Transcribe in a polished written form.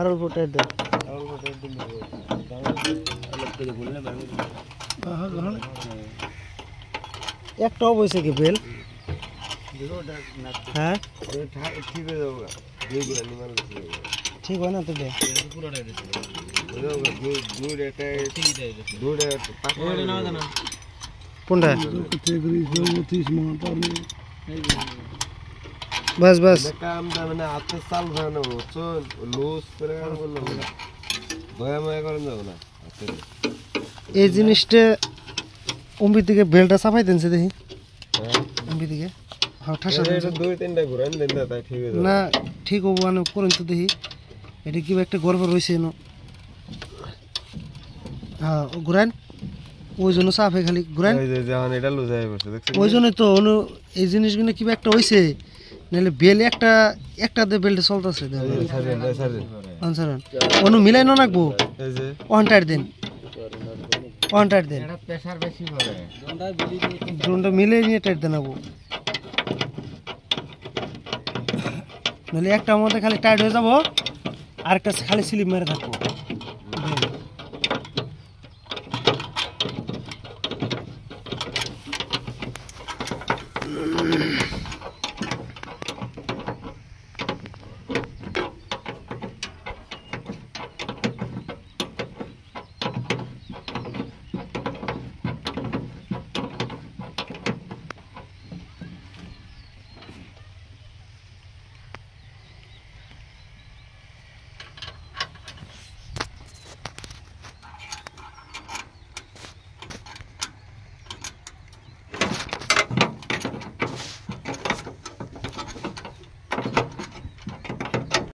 আর অল্প টাইট দেন একটা অবশ্যই কি বেল হ্যাঁ ঠিক হয় না তো কোনটা बस बस काम মানে হাতে চাল ভাঙানো চল লুজ করে আর বললো না ভয় ভয় করেন যাব না এই জিনিসটা অম্বি থেকে বেলটা চাপাই দেন দেখি অম্বি থেকে হ্যাঁ ঠাসা এটা দুই তিনটা ঘুরান দেন না তাই ঠিক আছে না ঠিক হবো না করেন তো দেখি এটা কি একটা গর্ব রয়েছে না হ্যাঁ ঘুরান ওই জন্য চাপে খালি ঘুরান এই যে যখন এটা লুজ হয়ে পড়ছে দেখছেন ওই জন্য তো এই জিনিসগুলো কি একটা হইছে নাহলে বেল একটা দে বেলটা চলতেছে আনসার অনু মিলাই না রাখবো এই যে ওয়ান টাইট দেন এটা প্রেসার বেশি করে ড্রোনটা মিলে নিয়ে টাইট দেন আবু নাহলে একটা মধ্যে খালি টাইট হয়ে যাবো আর একটা খালি স্লিপ মেরে থাকবো